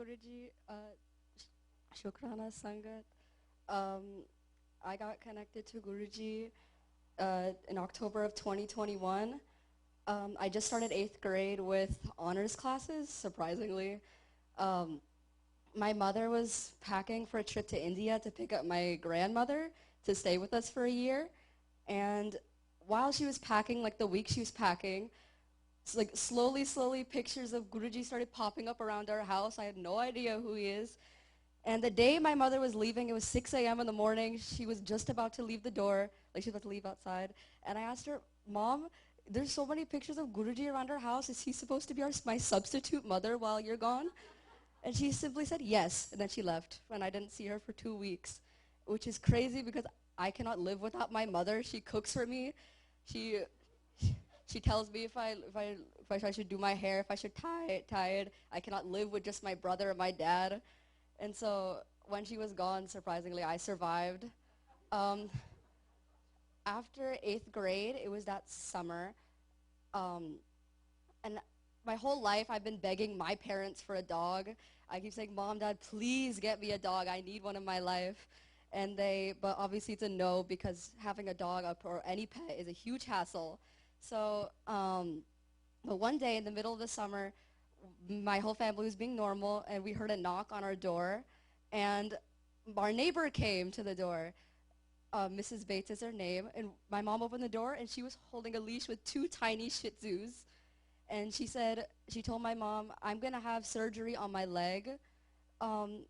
Guruji. Shukrana Sangat. Um, I got connected to Guruji in October of 2021. I just started 8th grade with honors classes, surprisingly. Um, my mother was packing for a trip to India to pick up my grandmother to stay with us for a year. And while she was packing, like the week she was packing, like slowly, pictures of Guruji started popping up around our house. I had no idea who he is. And the day my mother was leaving, it was 6 a.m. in the morning. She was just about to leave the door, like she was about to leave outside. And I asked her, Mom, there's so many pictures of Guruji around our house. Is he supposed to be my substitute mother while you're gone? And she simply said yes, and then she left. And I didn't see her for 2 weeks, which is crazy because I cannot live without my mother. She cooks for me. She she tells me if I should do my hair, if I should tie it. I cannot live with just my brother or my dad. And so when she was gone, surprisingly, I survived. Um, After 8th grade, it was that summer, and my whole life I've been begging my parents for a dog. I keep saying, Mom, Dad, please get me a dog. I need one in my life. But obviously it's a no because having a dog or any pet is a huge hassle. So, but one day in the middle of the summer, my whole family was being normal, and we heard a knock on our door, and our neighbor came to the door. Mrs. Bates is her name, and my mom opened the door, and she was holding a leash with 2 tiny Shih Tzus, and she told my mom, I'm gonna have surgery on my leg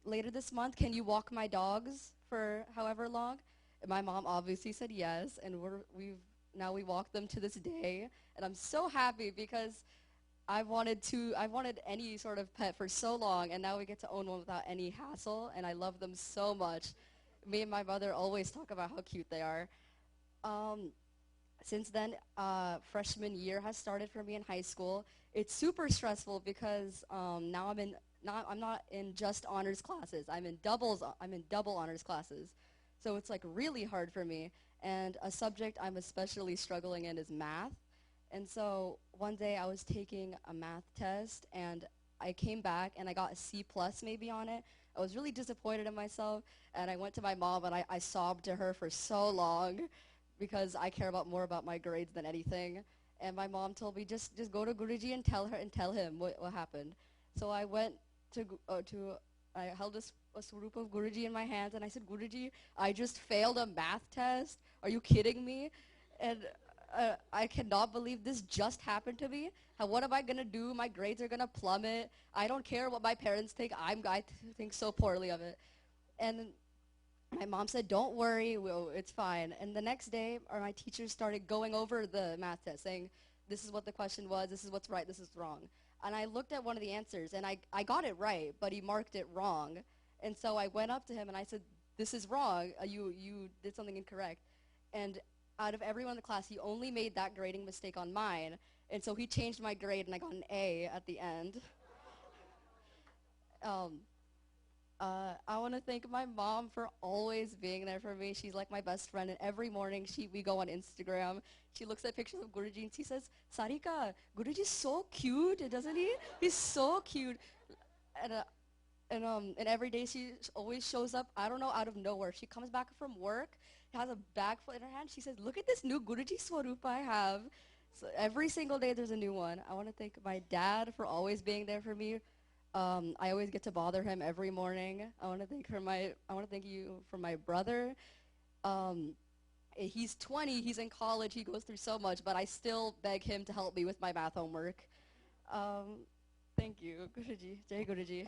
later this month. Can you walk my dogs for however long? And my mom obviously said yes, and we walk them to this day, and I'm so happy because I wanted any sort of pet for so long, and now we get to own one without any hassle, and I love them so much. Me and my mother always talk about how cute they are. Um, since then, freshman year has started for me in high school. It's super stressful because now I'm not in just honors classes. I'm in double honors classes. So it's like really hard for me. And a subject I'm especially struggling in is math. And so one day I was taking a math test, and I came back and I got a C plus maybe on it. I was really disappointed in myself, and I went to my mom and I sobbed to her for so long because I care more about my grades than anything. And my mom told me, just go to Guruji and tell him what happened. So I went I held a swarup of Guruji in my hands, and I said, Guruji, I just failed a math test. Are you kidding me? And I cannot believe this just happened to me. What am I going to do? My grades are going to plummet. I don't care what my parents think. I think so poorly of it. And my mom said, don't worry, it's fine. And the next day, my teachers started going over the math test, saying, this is what the question was, this is what's right, this is wrong. And I looked at one of the answers, and I got it right, but he marked it wrong. And so I went up to him, and I said, this is wrong. You did something incorrect. And out of everyone in the class, he only made that grading mistake on mine. And so he changed my grade, and I got an A at the end. I want to thank my mom for always being there for me. She's like my best friend, and every morning we go on Instagram. She looks at pictures of Guruji, and she says, Sarika, Guruji's so cute, doesn't he? He's so cute. And every day she always shows up, I don't know, out of nowhere. She comes back from work, has a bag full in her hand. She says, look at this new Guruji Swarupa I have. So every single day there's a new one. I want to thank my dad for always being there for me. I always get to bother him every morning. I want to thank you for my brother. He's 20, he's in college, he goes through so much, but I still beg him to help me with my math homework. Thank you, Guruji. Jai Guruji.